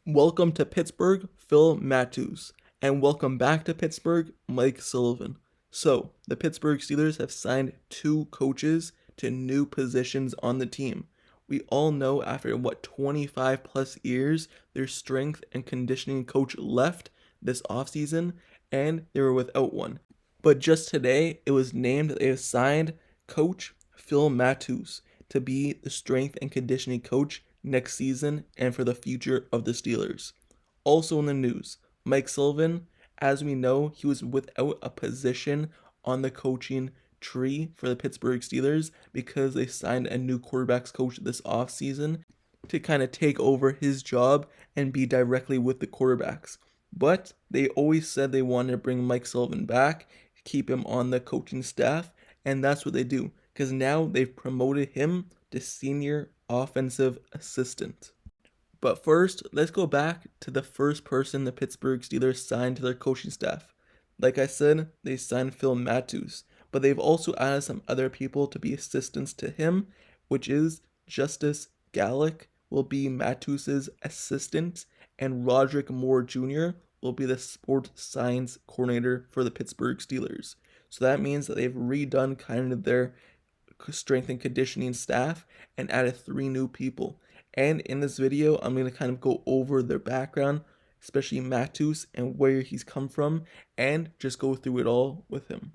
Welcome to Pittsburgh, Phil Matthews, and welcome back to Pittsburgh, Mike Sullivan. So, the Pittsburgh Steelers have signed two coaches to new positions on the team. We all know after 25 plus years, their strength and conditioning coach left this offseason, and they were without one. But just today, it was named that they have signed coach Phil Matthews to be the strength and conditioning coach next season and for the future of the Steelers. Also in the news, Mike Sullivan, as we know, he was without a position on the coaching tree for the Pittsburgh Steelers because they signed a new quarterbacks coach this offseason to kind of take over his job and be directly with the quarterbacks. But they always said they wanted to bring Mike Sullivan back, keep him on the coaching staff, and that's what they do because now they've promoted him to senior offensive assistant. But first, let's go back to the first person the Pittsburgh Steelers signed to their coaching staff. Like I said, they signed Phil Matthews, but they've also added some other people to be assistants to him, which is Justice Gallick will be Matthews' assistant, and Roderick Moore Jr. will be the sports science coordinator for the Pittsburgh Steelers. So that means that they've redone kind of their strength and conditioning staff and added 3 new people. And in this video, I'm going to kind of go over their background, especially Matthews and where he's come from, and just go through it all with him.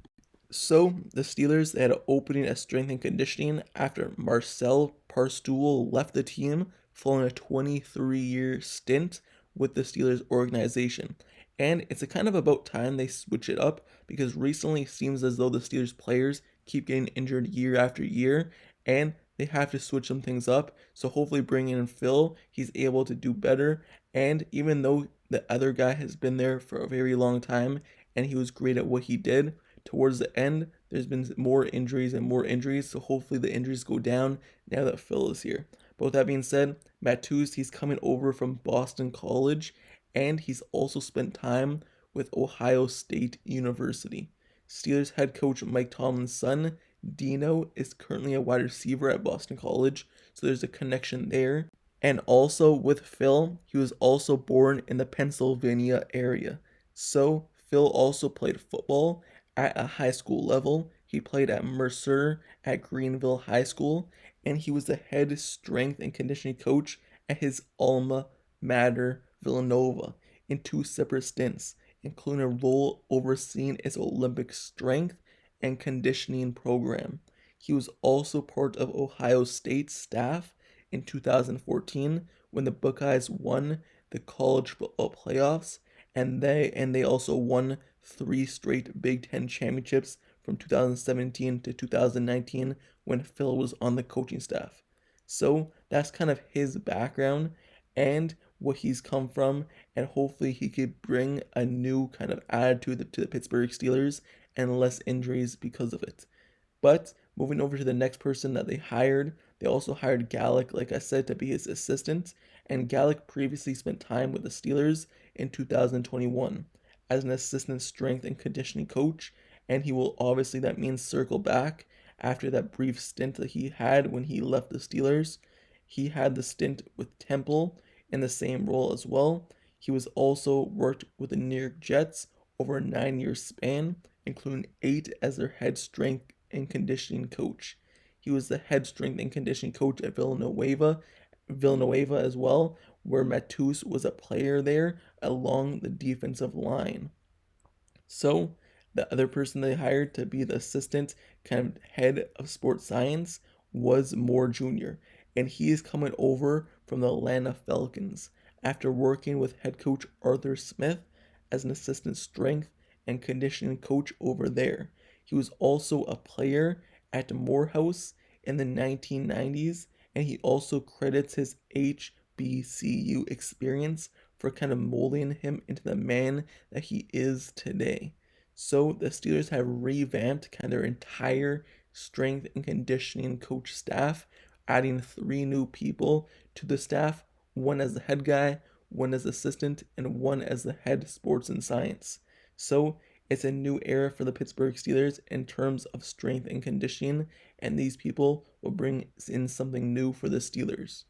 So the Steelers, they had an opening at strength and conditioning after Marcel Barstool left the team following a 23-year stint with the Steelers organization. And it's a kind of about time they switch it up because recently it seems as though the Steelers players keep getting injured year after year and they have to switch some things up. So hopefully bringing in Phil, he's able to do better. And even though the other guy has been there for a very long time and he was great at what he did, towards the end, there's been more injuries and more injuries. So hopefully the injuries go down now that Phil is here. But with that being said, Matthews, he's coming over from Boston College and he's also spent time with Ohio State University. Steelers head coach Mike Tomlin's son, Dino, is currently a wide receiver at Boston College, so there's a connection there. And also with Phil, he was also born in the Pennsylvania area. So Phil also played football at a high school level. He played at Mercer at Greenville High School, and he was the head strength and conditioning coach at his alma mater, Villanova, in 2 separate stints, including a role overseeing its Olympic strength and conditioning program. He was also part of Ohio State's staff in 2014 when the Buckeyes won the college football playoffs, and they also won 3 straight Big Ten championships from 2017 to 2019 when Phil was on the coaching staff. So that's kind of his background and what he's come from, and hopefully he could bring a new kind of attitude to the Pittsburgh Steelers and less injuries because of it. But moving over to the next person that they also hired Gallick, like I said, to be his assistant, and Gallick previously spent time with the Steelers in 2021 as an assistant strength and conditioning coach, and he will obviously, that means, circle back after that brief stint that he had when he left the Steelers. He had the stint with Temple in the same role as well. He was also worked with the New York Jets over a 9-year span, including 8 as their head strength and conditioning coach. He was the head strength and conditioning coach at Villanova as well, where Matthews was a player there along the defensive line. So the other person they hired to be the assistant kind of head of sports science was Moore Jr., and he is coming over from the Atlanta Falcons after working with head coach Arthur Smith as an assistant strength and conditioning coach over there. He was also a player at Morehouse in the 1990s, and he also credits his HBCU experience for kind of molding him into the man that he is today. So the Steelers have revamped kind of their entire strength and conditioning coach staff, adding 3 new people to the staff, 1 as the head guy, 1 as assistant, and 1 as the head sports and science. So it's a new era for the Pittsburgh Steelers in terms of strength and conditioning, and these people will bring in something new for the Steelers.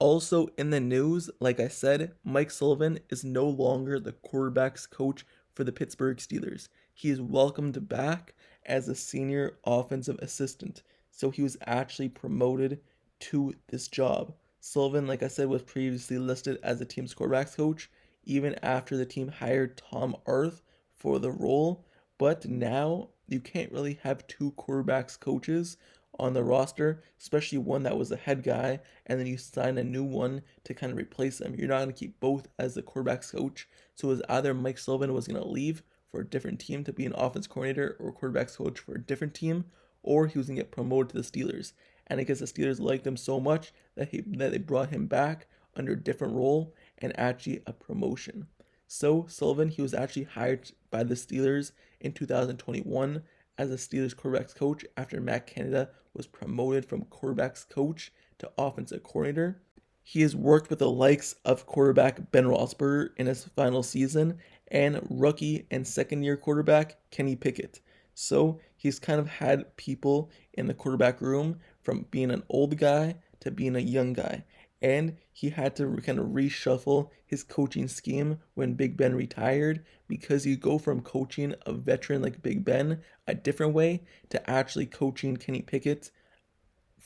Also in the news, like I said, Mike Sullivan is no longer the quarterback's coach for the Pittsburgh Steelers. He is welcomed back as a senior offensive assistant. So he was actually promoted to this job. Sullivan, like I said, was previously listed as the team's quarterbacks coach, even after the team hired Tom Arth for the role. But now you can't really have two quarterbacks coaches on the roster, especially one that was a head guy, and then you sign a new one to kind of replace them. You're not going to keep both as the quarterbacks coach. So it was either Mike Sullivan was going to leave for a different team to be an offense coordinator or quarterbacks coach for a different team, or he was going to get promoted to the Steelers. And I guess the Steelers liked him so much that they brought him back under a different role and actually a promotion. So Sullivan, he was actually hired by the Steelers in 2021 as a Steelers quarterbacks coach after Matt Canada was promoted from quarterbacks coach to offensive coordinator. He has worked with the likes of quarterback Ben Roethlisberger in his final season and rookie and second-year quarterback Kenny Pickett. So he's kind of had people in the quarterback room from being an old guy to being a young guy. And he had to kind of reshuffle his coaching scheme when Big Ben retired, because you go from coaching a veteran like Big Ben a different way to actually coaching Kenny Pickett,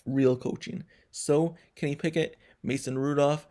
real coaching. So Kenny Pickett, Mason Rudolph,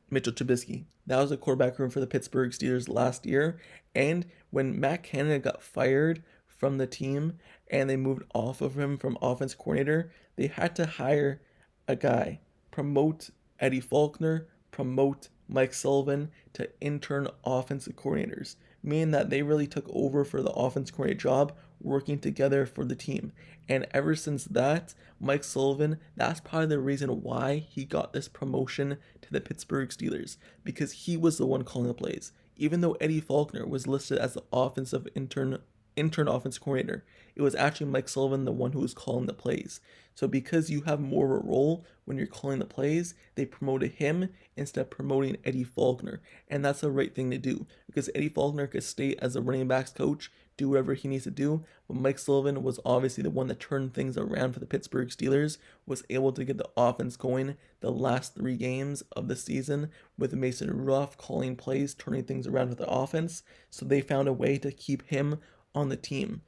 Mitchell Trubisky. That was the quarterback room for the Pittsburgh Steelers last year. And when Matt Canada got fired from the team and they moved off of him from offense coordinator, they had to hire a guy, promote Eddie Faulkner, promote Mike Sullivan to intern offensive coordinators, meaning that they really took over for the offense coordinator job, working together for the team. And ever since that, Mike Sullivan, that's probably the reason why he got this promotion to the Pittsburgh Steelers, because he was the one calling the plays. Even though Eddie Faulkner was listed as the offensive intern offense coordinator, it was actually Mike Sullivan the one who was calling the plays. So because you have more of a role when you're calling the plays, they promoted him instead of promoting Eddie Faulkner. And that's the right thing to do, because Eddie Faulkner could stay as a running backs coach, do whatever he needs to do, but Mike Sullivan was obviously the one that turned things around for the Pittsburgh Steelers, was able to get the offense going the last 3 games of the season with Mason Rudolph calling plays, turning things around with the offense. So they found a way to keep him on the team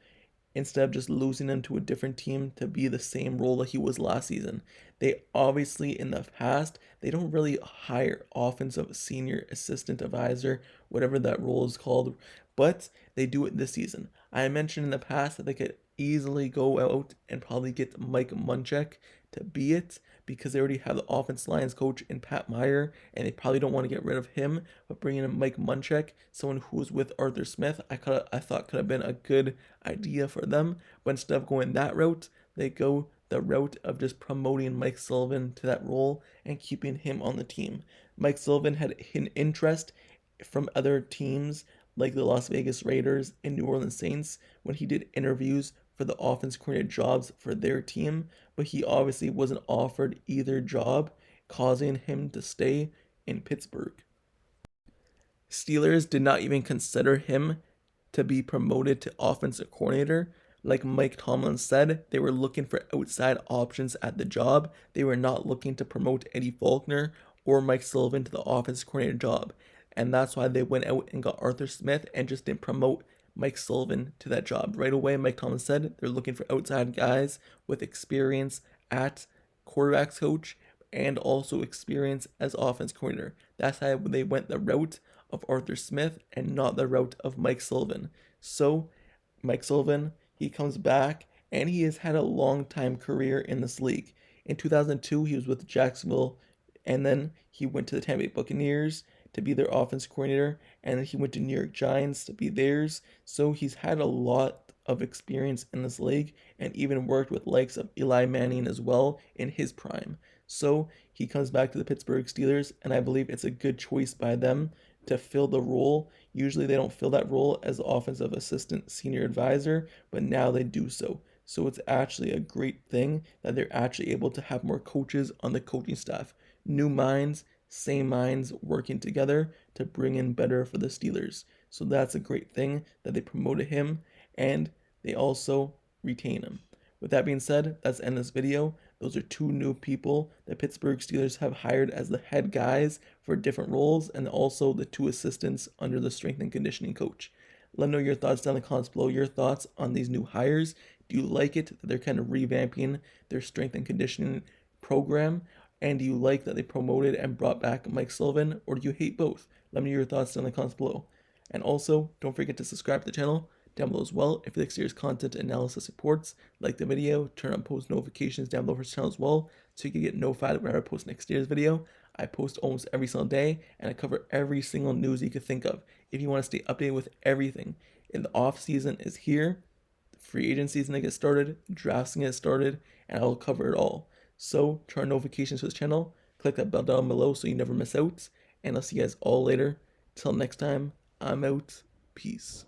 instead of just losing him to a different team to be the same role that he was last season. They obviously, in the past, they don't really hire offensive senior assistant advisor, whatever that role is called, but they do it this season. I mentioned in the past that they could easily go out and probably get Mike Munchak to be it, because they already have the offense lines coach in Pat Meyer, and they probably don't want to get rid of him. But bringing in Mike Munchak, someone who was with Arthur Smith, I thought could have been a good idea for them. But instead of going that route, they go the route of just promoting Mike Sullivan to that role and keeping him on the team. Mike Sullivan had an interest from other teams like the Las Vegas Raiders and New Orleans Saints when he did interviews for the offense coordinator jobs for their team, but he obviously wasn't offered either job, causing him to stay in Pittsburgh. Steelers did not even consider him to be promoted to offensive coordinator. Like Mike Tomlin said, they were looking for outside options at the job. They were not looking to promote Eddie Faulkner or Mike Sullivan to the offense coordinator job. And that's why they went out and got Arthur Smith and just didn't promote Mike Sullivan to that job. Right away, Mike Tomlin said they're looking for outside guys with experience at quarterbacks coach and also experience as offense coordinator. That's how they went the route of Arthur Smith and not the route of Mike Sullivan. So Mike Sullivan, he comes back and he has had a long time career in this league. In 2002, he was with Jacksonville, and then he went to the Tampa Bay Buccaneers to be their offense coordinator, and then he went to New York Giants to be theirs. So he's had a lot of experience in this league and even worked with likes of Eli Manning as well in his prime. So he comes back to the Pittsburgh Steelers, and I believe it's a good choice by them to fill the role. Usually they don't fill that role as offensive assistant senior advisor, but now they do so. So it's actually a great thing that they're actually able to have more coaches on the coaching staff. New minds, same minds working together to bring in better for the Steelers. So that's a great thing that they promoted him and they also retain him. With that being said, that's the end of this video. Those are two new people the Pittsburgh Steelers have hired as the head guys for different roles, and also the two assistants under the strength and conditioning coach. Let me know your thoughts down in the comments below. Your thoughts on these new hires. Do you like it that they're kind of revamping their strength and conditioning program? And do you like that they promoted and brought back Mike Sullivan? Or do you hate both? Let me know your thoughts down in the comments below. And also, don't forget to subscribe to the channel down below as well. If you like serious content analysis reports, like the video, turn on post notifications down below for this channel as well, so you can get notified whenever I post next year's video. I post almost every single day, and I cover every single news you could think of. If you want to stay updated with everything, in the off season is here, the free agent season gets started, drafting gets started, and I will cover it all. So turn on notifications to this channel, click that bell down below so you never miss out, and I'll see you guys all later. Till next time, I'm out. Peace.